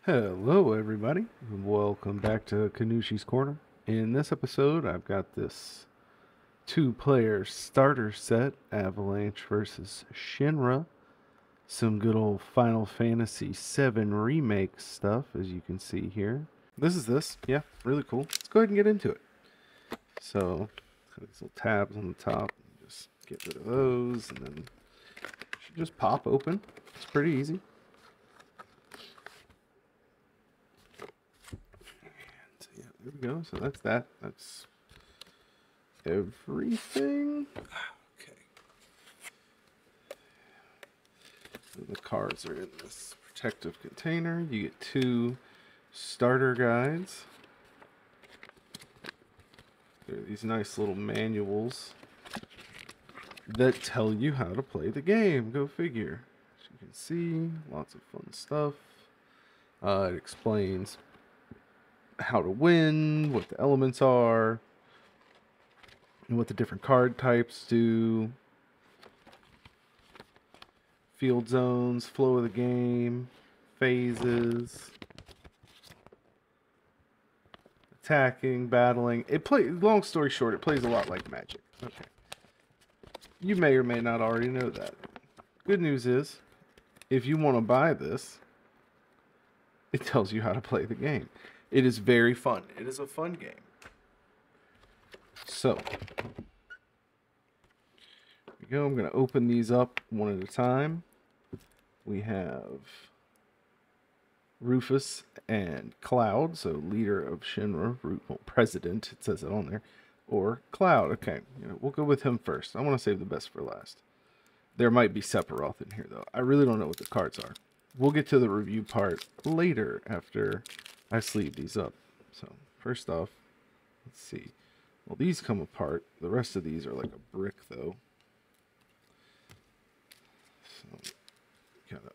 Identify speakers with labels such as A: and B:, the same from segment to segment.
A: Hello, everybody. Welcome back to Kanushi's Corner. In this episode, I've got this two-player starter set, Avalanche versus Shinra. Some good old Final Fantasy VII Remake stuff, as you can see here. Yeah, really cool. Let's go ahead and get into it. So, these little tabs on the top, just get rid of those, and then it should just pop open. It's pretty easy. Yeah, there we go. So that's that. That's everything. Okay. So the cards are in this protective container. You get two starter guides. They're these nice little manuals that tell you how to play the game. Go figure. As you can see, lots of fun stuff. It explains how to win, what the elements are, and what the different card types do. Field zones, flow of the game, phases, attacking, battling. Long story short, it plays a lot like Magic. Okay. You may or may not already know that. Good news is, if you want to buy this, it tells you how to play the game. It is very fun. It is a fun game. So, here we go. I'm going to open these up one at a time. We have Rufus and Cloud, so leader of Shinra, president, it says it on there, or Cloud. Okay, we'll go with him first. I want to save the best for last. There might be Sephiroth in here, though. I really don't know what the cards are. We'll get to the review part later after I sleeve these up. So, first off, let's see. Well, these come apart. The rest of these are like a brick, though. So, gotta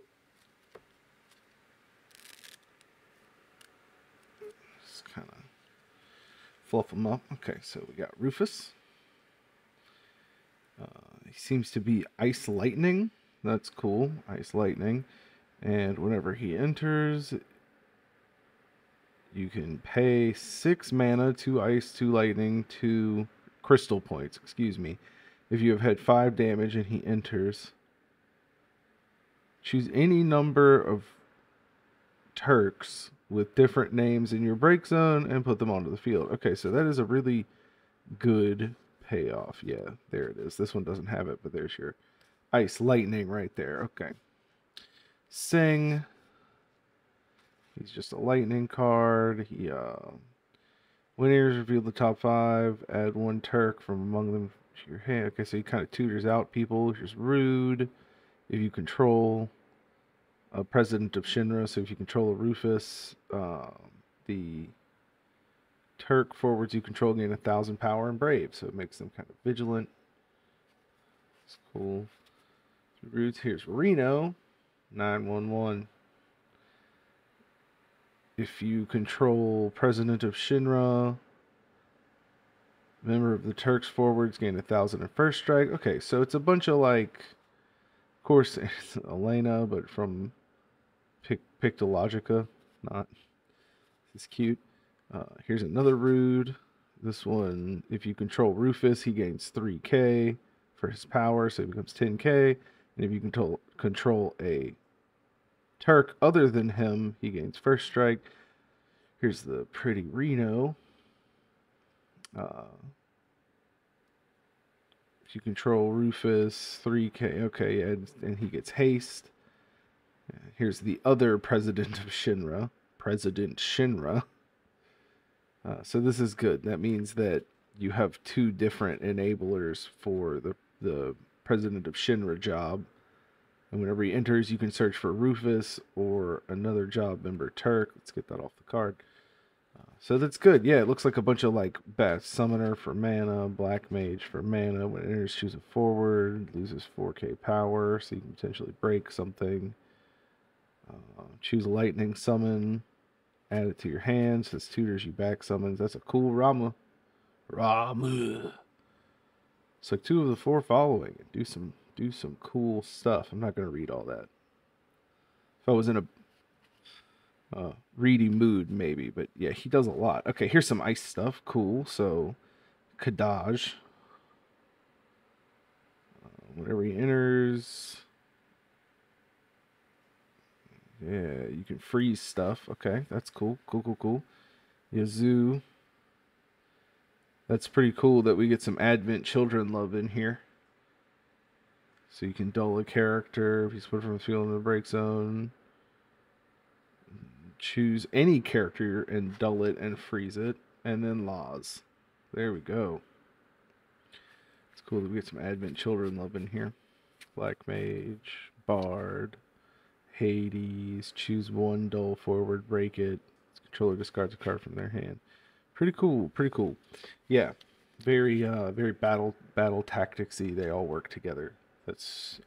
A: just kind of fluff them up. Okay, so we got Rufus. He seems to be Ice Lightning. That's cool. Ice Lightning. And whenever he enters, you can pay 6 mana, 2 ice, 2 lightning, 2 crystal points, excuse me. If you have had 5 damage and he enters, choose any number of Turks with different names in your break zone and put them onto the field. Okay, so that is a really good payoff. Yeah, there it is. This one doesn't have it, but there's your Ice Lightning right there. Okay. Sing. He's just a lightning card. Winners reveal the top 5. Add 1 Turk from among them to your hand. Okay, so he kind of tutors out people. Here's Rude. If you control a president of Shinra, so if you control a Rufus, the Turk forwards you control gain 1,000 power and brave, so it makes them kind of vigilant. It's cool. Roots. Here's Reno, 911. If you control President of Shinra, member of the Turks forwards gain 1,000 in first strike. Okay, so it's a bunch of like, of course, it's Elena, but from Pictologica. Not. This is cute. Here's another Rude. This one, if you control Rufus, he gains 3k for his power, so he becomes 10k. And if you control a Turk other than him, he gains first strike. Here's the pretty Reno. If you control Rufus, 3k. Okay, and he gets haste. Here's the other president of Shinra, President Shinra. So this is good. That means that you have 2 different enablers for the president of Shinra job. And whenever he enters, you can search for Rufus or another job member Turk. Let's get that off the card. So that's good. Yeah, it looks like a bunch of like best summoner for mana, black mage for mana. When it enters, choose a forward, loses 4k power, so you can potentially break something. Choose a lightning summon, add it to your hand. So this tutors you back summons. That's a cool Rama. It's like 2 of the 4 following. Do some cool stuff. I'm not gonna read all that. If I was in a reedy mood maybe, but yeah, he does a lot. Okay, here's some ice stuff. Cool. So Kadaj, whenever he enters, yeah, you can freeze stuff. Okay, that's cool. Cool. Yazoo, that's pretty cool that we get some Advent Children love in here. So you can dull a character if he's put from the field in the break zone. Choose any character and dull it and freeze it, and then laws. There we go. It's cool that we get some Advent Children love in here. Black Mage, Bard, Hades. Choose one, dull forward, break it. Controller discards a card from their hand. Pretty cool. Yeah, very battle tacticsy. They all work together.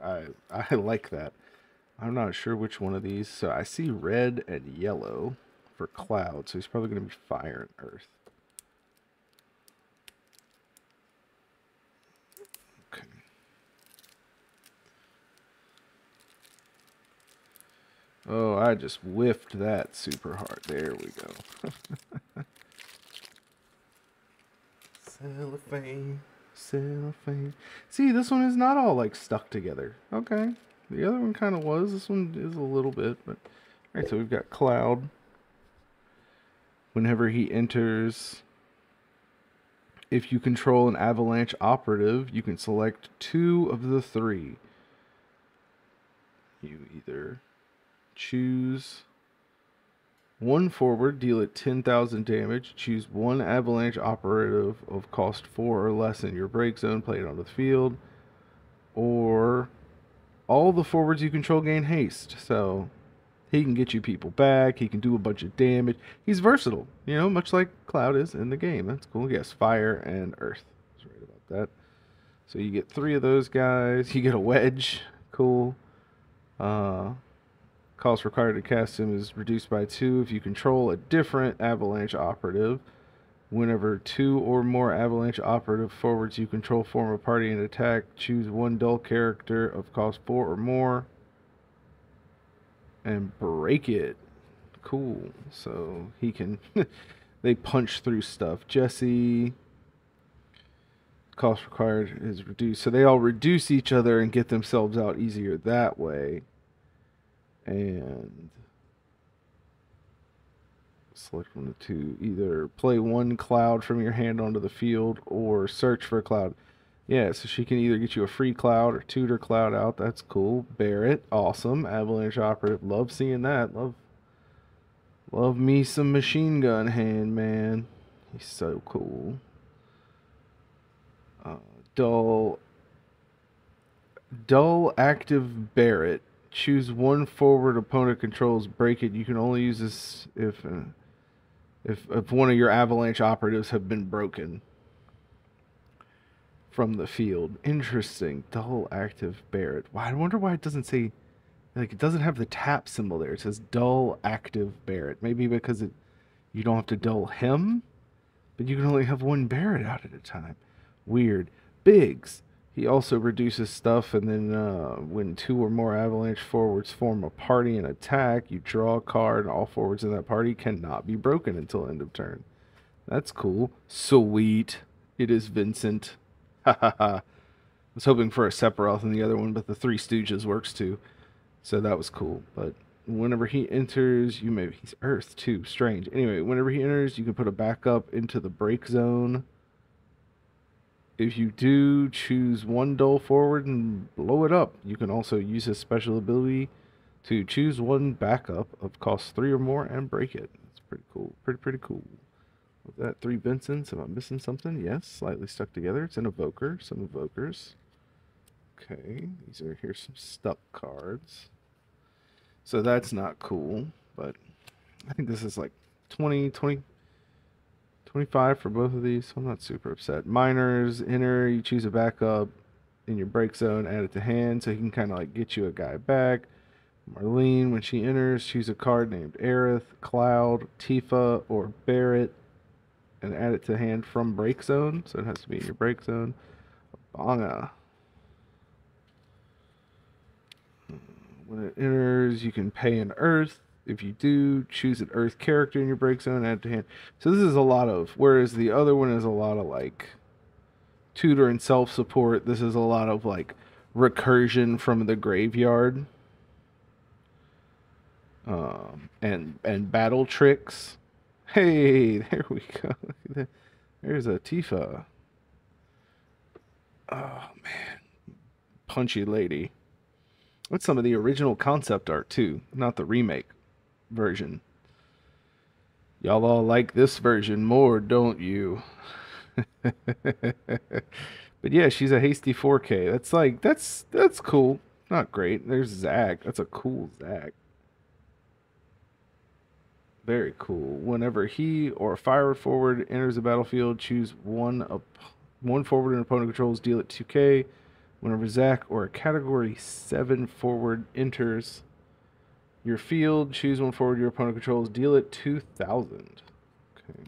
A: I like that. I'm not sure which one of these. So I see red and yellow for Cloud. So he's probably going to be fire and earth. Okay. Oh, I just whiffed that super hard. There we go. Cellophane. See, this one is not all like stuck together. Okay. The other one kind of was. This one is a little bit, but alright, so we've got Cloud. Whenever he enters, if you control an Avalanche operative, you can select 2 of the 3. You either choose 1 forward, deal it 10,000 damage, choose 1 Avalanche operative of cost 4 or less in your break zone, play it onto the field, or all the forwards you control gain haste. So he can get you people back. He can do a bunch of damage. He's versatile, you know, much like Cloud is in the game. That's cool. Yes, fire and earth. I was right about that. So you get 3 of those guys. You get a wedge. Cool. Cost required to cast him is reduced by 2 if you control a different Avalanche operative. Whenever 2 or more Avalanche operative forwards you control form a party and attack, choose 1 dull character of cost 4 or more and break it. Cool. So he can they punch through stuff. Jesse, cost required is reduced. So they all reduce each other and get themselves out easier that way. And select 1 of 2. Either play 1 Cloud from your hand onto the field or search for a Cloud. Yeah, so she can either get you a free Cloud or tutor Cloud out. That's cool. Barrett, awesome. Avalanche operative, love seeing that. Love me some machine gun hand, man. He's so cool. Dull active Barrett. Choose 1 forward opponent controls, break it. You can only use this if one of your Avalanche operatives have been broken from the field. Interesting. Dull active Barrett. Well, I wonder why it doesn't say, like, it doesn't have the tap symbol there. It says dull active Barrett. Maybe because you don't have to dull him, but you can only have 1 Barrett out at a time. Weird. Biggs. He also reduces stuff, and then when 2 or more Avalanche forwards form a party and attack, you draw a card, and all forwards in that party cannot be broken until end of turn. That's cool. Sweet. It is Vincent. Ha ha ha. I was hoping for a Sephiroth in the other one, but the Three Stooges works too. So that was cool. But whenever he enters, he's Earth too. Strange. Anyway, whenever he enters, you can put a backup into the break zone. If you do, choose 1 dull forward and blow it up. You can also use his special ability to choose 1 backup of cost 3 or more and break it. That's pretty cool. Pretty cool. With that, 3 Vincents. Am I missing something? Yes, slightly stuck together. It's an evoker. Some evokers. Okay, here's some stuck cards. So that's not cool, but I think this is like 25 for both of these, so I'm not super upset. Miners, enter, you choose a backup in your break zone, add it to hand, so he can kind of like get you a guy back. Marlene, when she enters, choose a card named Aerith, Cloud, Tifa, or Barrett, and add it to hand from break zone, so it has to be in your break zone. Bonga. When it enters, you can pay an Earth, If you do, choose an Earth character in your break zone, add to hand. So this is a lot of, whereas the other one is a lot of like tutor and self-support. This is a lot of like recursion from the graveyard, and battle tricks. Hey, there we go. There's a Tifa. Oh man, punchy lady. That's some of the original concept art too, not the remake version. Y'all all like this version more, don't you? But yeah, she's a hasty 4K. That's like that's cool. Not great. There's Zack. That's a cool Zack. Very cool. Whenever he or a fire forward enters the battlefield, choose one forward and opponent controls, deal it 2K. Whenever Zack or a Category 7 forward enters your field, choose one forward your opponent controls, deal it 2,000. Okay.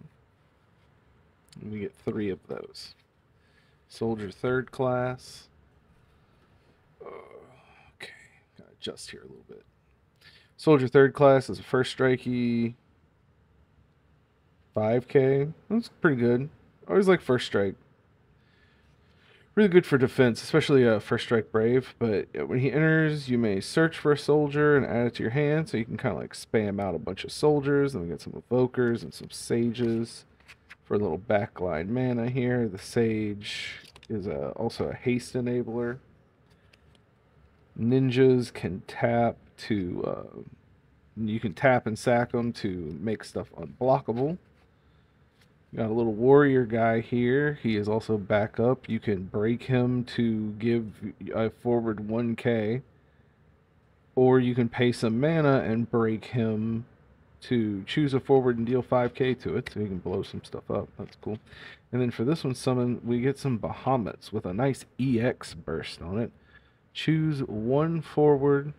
A: And we get 3 of those. Soldier 3rd class. Okay, gotta adjust here a little bit. Soldier 3rd class is a first strikey 5K. That's pretty good. Always like first strike. Really good for defense, especially first strike brave. But when he enters, you may search for a soldier and add it to your hand, so you can kind of like spam out a bunch of soldiers. Then we get some evokers and some sages for a little backline mana here. The sage is also a haste enabler. Ninjas can tap to you can tap and sack them to make stuff unblockable. Got a little warrior guy here. He is also backup. You can break him to give a forward 1K. Or you can pay some mana and break him to choose a forward and deal 5K to it. So he can blow some stuff up. That's cool. And then for this one summon, we get some Bahamut's with a nice EX burst on it. Choose one forward,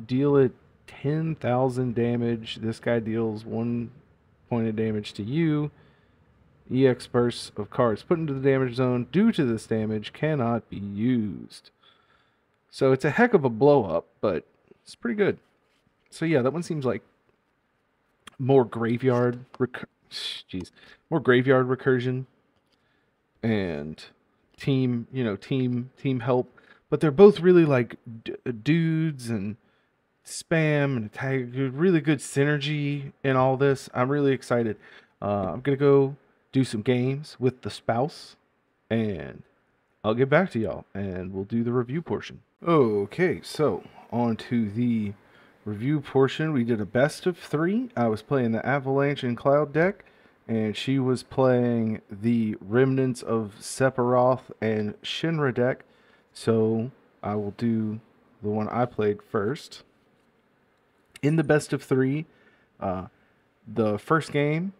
A: deal it 10,000 damage. This guy deals 1 point of damage to you. EX bursts of cards put into the damage zone due to this damage cannot be used. So it's a heck of a blow up, but it's pretty good. So yeah, that one seems like more graveyard more graveyard recursion and team, team help. But they're both really like dudes and spam and attack. Really good synergy in all this. I'm really excited. I'm gonna go do some games with the spouse, and I'll get back to y'all, and we'll do the review portion. Okay, so on to the review portion. We did a best of 3. I was playing the Avalanche and Cloud deck, and she was playing the Remnants of Sephiroth and Shinra deck. So I will do the one I played first. In the best of 3, the first game,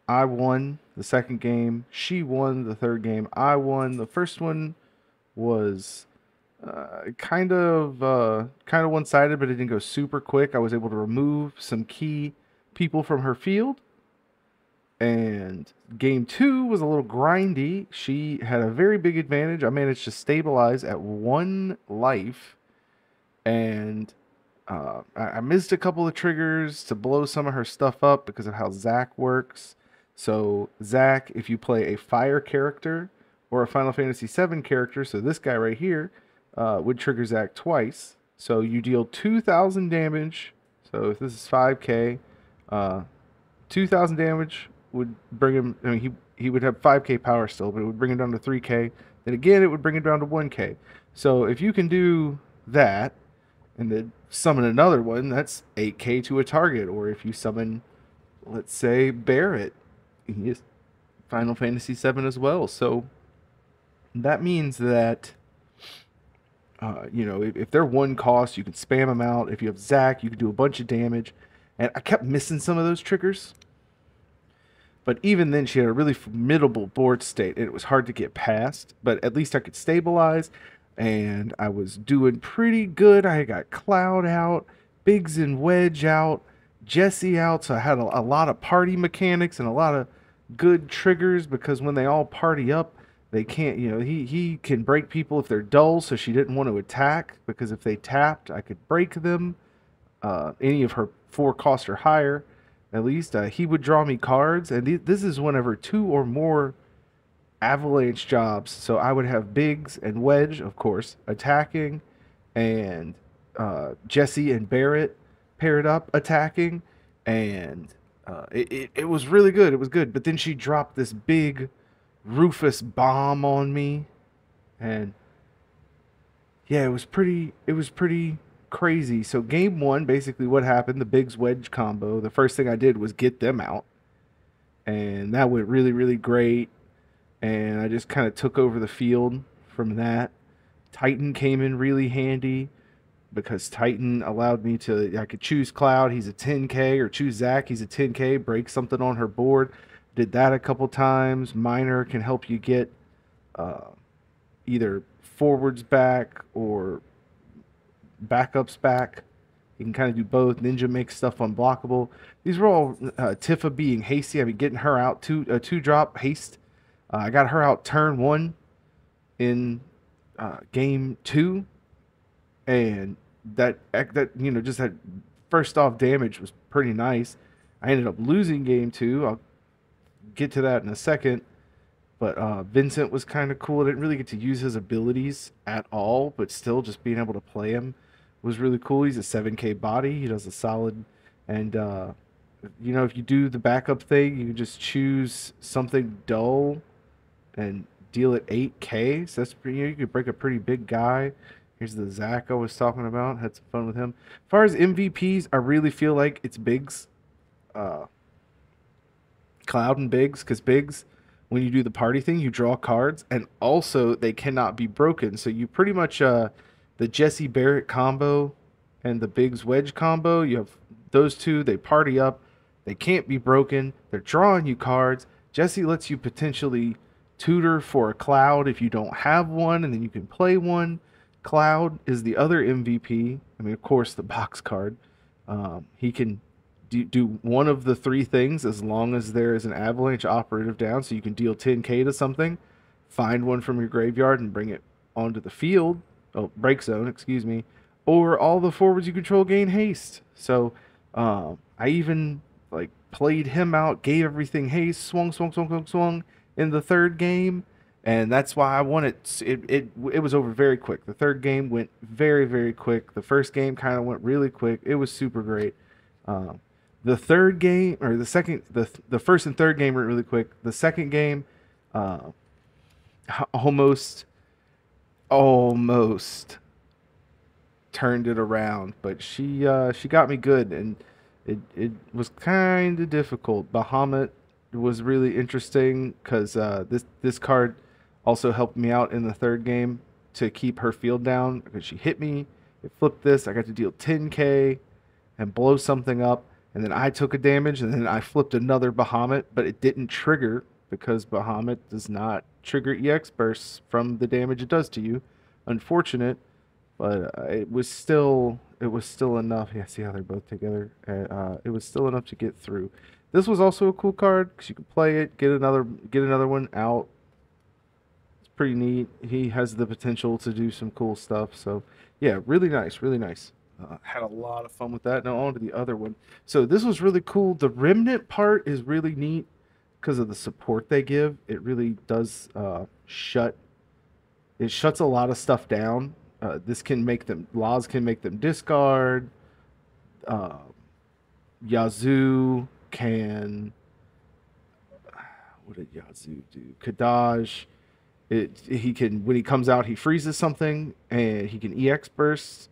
A: I won. The second game, she won. The third game, I won. The first one was kind of one-sided, but it didn't go super quick. I was able to remove some key people from her field. And game 2 was a little grindy. She had a very big advantage. I managed to stabilize at 1 life, and I missed a couple of triggers to blow some of her stuff up because of how Zack works. So Zack, if you play a fire character or a Final Fantasy VII character, so this guy right here, would trigger Zack twice. So you deal 2,000 damage. So if this is 5K, 2,000 damage would bring him, I mean, he would have 5K power still, but it would bring him down to 3K. Then again, it would bring him down to 1K. So if you can do that, and then summon another one, that's 8K to a target. Or if you summon, let's say, Barret, he is Final Fantasy VII as well. So that means that, if they're 1 cost, you can spam them out. If you have Zack, you can do a bunch of damage. And I kept missing some of those triggers. But even then, she had a really formidable board state, and it was hard to get past. But at least I could stabilize, and I was doing pretty good. I got Cloud out, Biggs and Wedge out, Jesse out, so I had a lot of party mechanics and a lot of good triggers, because when they all party up, they can't, he can break people if they're dull, so she didn't want to attack, because if they tapped, I could break them. any of her 4 cost or higher, at least, he would draw me cards. And this is whenever 2 or more Avalanche jobs. So I would have Biggs and Wedge, of course, attacking, and Jesse and Barrett paired up attacking, and it was really good. It was good. But then she dropped this big Rufus bomb on me, and yeah, it was pretty crazy. So game one, basically what happened, the Biggs Wedge combo, the first thing I did was get them out. And that went really, really great. And I just kind of took over the field from that. Titan came in really handy because Titan allowed me to, I could choose Cloud, he's a 10k, or choose Zach, he's a 10k, break something on her board. Did that a couple times. Miner can help you get either forwards back or backups back. You can kind of do both. Ninja makes stuff unblockable. These were all Tifa being hasty. I mean, getting her out two drop haste. I got her out turn 1 in game 2, and that just that first off damage was pretty nice. I ended up losing game 2. I'll get to that in a second. But Vincent was kind of cool. I didn't really get to use his abilities at all, but still just being able to play him was really cool. He's a 7k body. He does a solid. And, if you do the backup thing, you can just choose something dull and deal it 8k. So that's pretty, you could break a pretty big guy. Here's the Zach I was talking about. Had some fun with him. As far as MVPs, I really feel like it's Biggs. Cloud and Biggs, because Biggs, when you do the party thing, you draw cards, and also they cannot be broken. So you pretty much, the Jesse Barrett combo and the Biggs Wedge combo, you have those two, they party up, they can't be broken, they're drawing you cards. Jesse lets you potentially tutor for a Cloud if you don't have one, and then you can play one. Cloud is the other MVP. I mean, of course, the box card. He can do one of the 3 things as long as there is an Avalanche operative down. So you can deal 10k to something, find one from your graveyard and bring it onto the field. Oh, break zone, excuse me. Or all the forwards you control gain haste. So I even played him out, gave everything haste, swung in the 3rd game, and that's why I won it. It was over very quick. The 3rd game went very, very quick. The 1st game kind of went really quick. It was super great. The 3rd game, or the 1st and 3rd game went really quick. The 2nd game, almost turned it around, but she got me good, and it was kind of difficult. Bahamut was really interesting because this card also helped me out in the 3rd game to keep her field down, because she hit me. It flipped this. I got to deal 10k and blow something up. And then I took a damage, and then I flipped another Bahamut, but it didn't trigger because Bahamut does not trigger EX bursts from the damage it does to you. Unfortunate, but it was still enough. Yeah, see how they're both together. It was still enough to get through. This was also a cool card because you can play it, get another one out. It's pretty neat. He has the potential to do some cool stuff. So yeah, really nice, really nice. Had a lot of fun with that. Now on to the other one. So this was really cool. The Remnant part is really neat because of the support they give. It really does shuts a lot of stuff down. This can make them, Laws can make them discard. Yazoo can, what did Yazoo do? Kadaj, he can, when he comes out, he freezes something, and he can EX burst.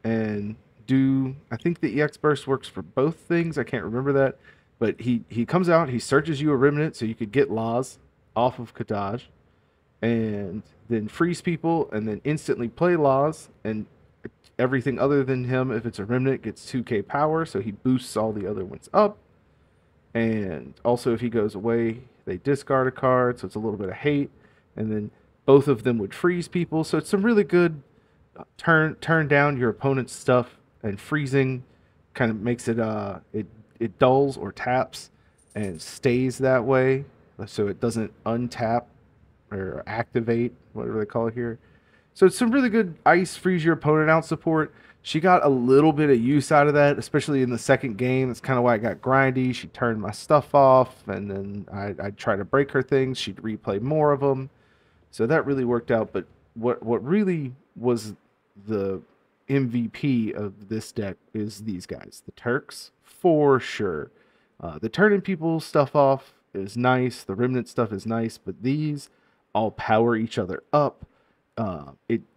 A: And I think the EX burst works for both things. I can't remember that. But he comes out, he searches you a Remnant, so you could get Laws off of Kadaj, and then freeze people, and then instantly play Laws, and everything other than him, if it's a Remnant, gets 2k power, so he boosts all the other ones up. And also, if he goes away, they discard a card, so it's a little bit of hate. And then both of them would freeze people, so it's some really good turn down your opponent's stuff, and freezing kind of makes it it dulls or taps and stays that way, so it doesn't untap or activate, whatever they call it here. So it's some really good ice freeze your opponent out support. She got a little bit of use out of that, especially in the second game. That's kind of why it got grindy. She turned my stuff off, and then I'd try to break her things. She'd replay more of them. So that really worked out. But what really was the MVP of this deck is these guys, the Turks, for sure. The turning people stuff off is nice. The remnant stuff is nice, but these all power each other up.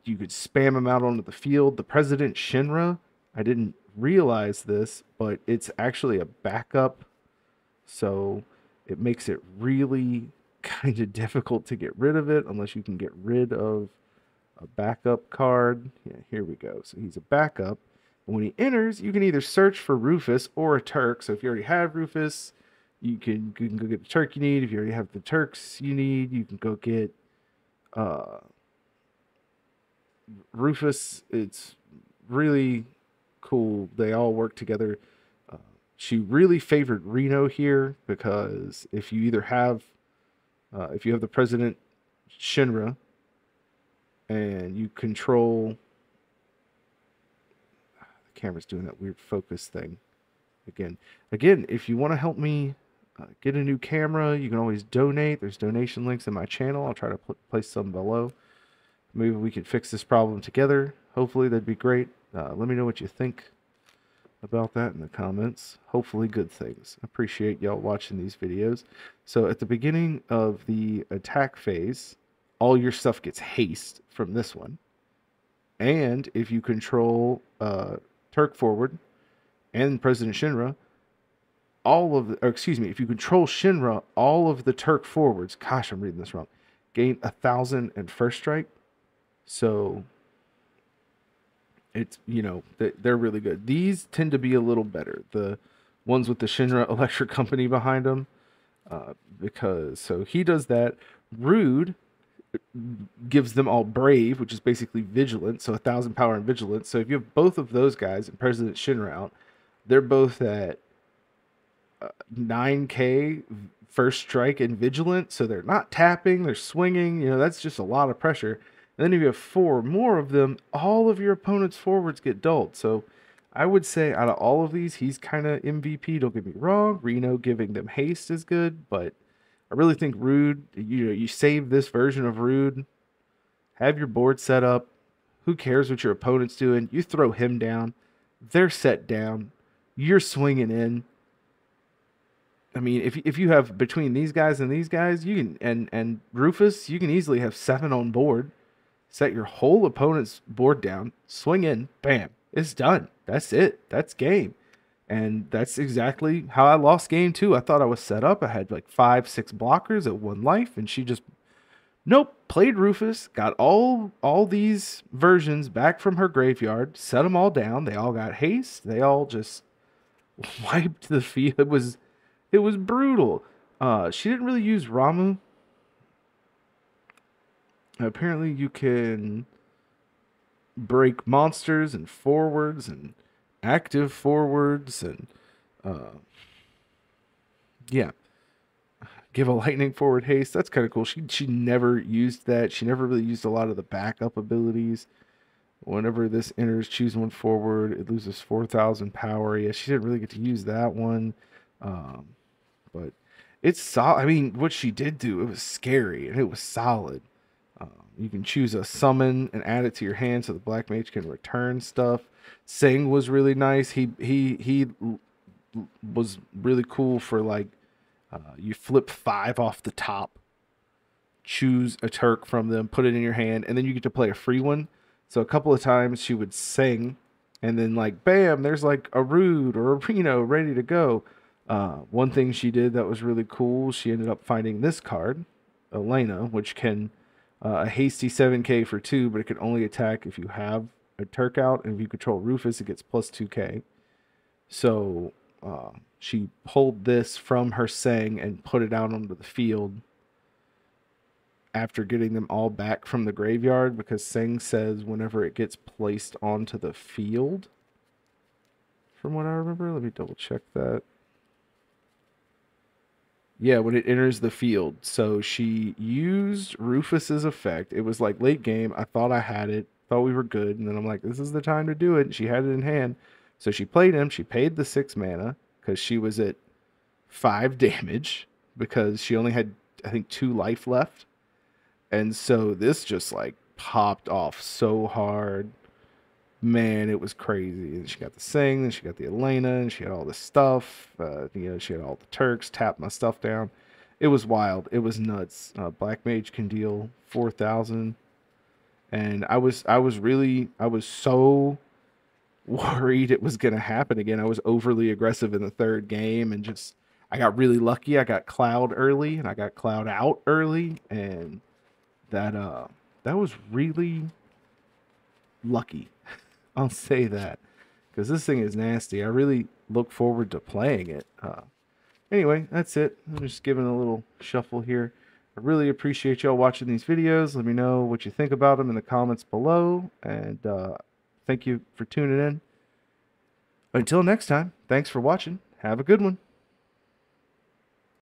A: You could spam them out onto the field. The President Shinra, I didn't realize this, but it's actually a backup, so it makes it really kind of difficult to get rid of it unless you can get rid of a backup card. Yeah, here we go. So he's a backup. And when he enters, you can either search for Rufus or a Turk. So if you already have Rufus, you can go get the Turk you need. If you already have the Turks you need, you can go get Rufus. It's really cool. They all work together. She really favored Reno here because if you either have if you have the President Shinra and you control, the camera's doing that weird focus thing again. If you want to help me get a new camera, you can always donate. There's donation links in my channel. I'll try to place some below. Maybe we could fix this problem together. Hopefully that'd be great. Let me know what you think about that in the comments. Hopefully good things. Appreciate y'all watching these videos. So at the beginning of the attack phase, all your stuff gets haste from this one. And if you control Turk forward and President Shinra, if you control Shinra, all of the Turk forwards, gosh, I'm reading this wrong, gain 1,000 and first strike. So it's, they're really good. These tend to be a little better, the ones with the Shinra Electric Company behind them, so he does that. Rude gives them all brave, which is basically vigilant, so 1,000 power and vigilance. So if you have both of those guys and President Shinra out, they're both at 9k first strike and vigilant, so they're not tapping, they're swinging. That's just a lot of pressure. And then if you have 4 more of them, all of your opponent's forwards get dulled. So I would say out of all of these, he's kind of MVP. Don't get me wrong. Reno giving them haste is good, but I really think Rude, you save this version of Rude, have your board set up. Who cares what your opponent's doing? You throw him down. They're set down. You're swinging in. I mean, if you have between these guys and these guys, you can, and Rufus, you can easily have 7 on board. Set your whole opponent's board down, swing in, bam, it's done. That's it. That's game. And that's exactly how I lost game 2. I thought I was set up. I had like 5-6 blockers at 1 life, and she just, nope, played Rufus, got all these versions back from her graveyard, set them all down. They all got haste. They all just wiped the field. It was brutal. She didn't really use Ramu. Apparently you can break monsters and forwards and active forwards and yeah, give a lightning forward haste. That's kind of cool. She never used that. She never really used a lot of the backup abilities. Whenever this enters, choose 1 forward, it loses 4,000 power. Yeah, she didn't really get to use that one. But it's solid. I mean, what she did do, it was scary and it was solid. You can choose a summon and add it to your hand so the black mage can return stuff. Sing was really nice. He was really cool for like you flip 5 off the top, choose a Turk from them, put it in your hand, and then you get to play a free one. So a couple of times she would sing, and then like bam, there's like a Rude or a Reno ready to go. One thing she did that was really cool, she ended up finding this card, Elena, which can a hasty 7k for 2, but it can only attack if you have a Turk out, and if you control Rufus, it gets plus 2k. So she pulled this from her Sang and put it out onto the field after getting them all back from the graveyard, because Sang says whenever it gets placed onto the field, from what I remember, let me double check that. Yeah, when it enters the field. So she used Rufus's effect. It was like late game. I thought I had it. thought we were good, and then I'm like, this is the time to do it. And she had it in hand, so she played him. She paid the 6 mana because she was at 5 damage because she only had, I think, 2 life left, and so this just like popped off so hard. Man, it was crazy. And she got the Sing, and she got the Elena, and she had all this stuff. She had all the Turks, tapped my stuff down. It was wild. It was nuts. Black Mage can deal 4,000, and I was so worried it was gonna happen again. I was overly aggressive in the 3rd game, and just I got really lucky. I got Cloud early, and I got Cloud out early, and that was really lucky. I'll say that, because this thing is nasty. I really look forward to playing it. Anyway, that's it. I'm just giving a little shuffle here. I really appreciate y'all watching these videos. Let me know what you think about them in the comments below. And thank you for tuning in. Until next time, thanks for watching. Have a good one.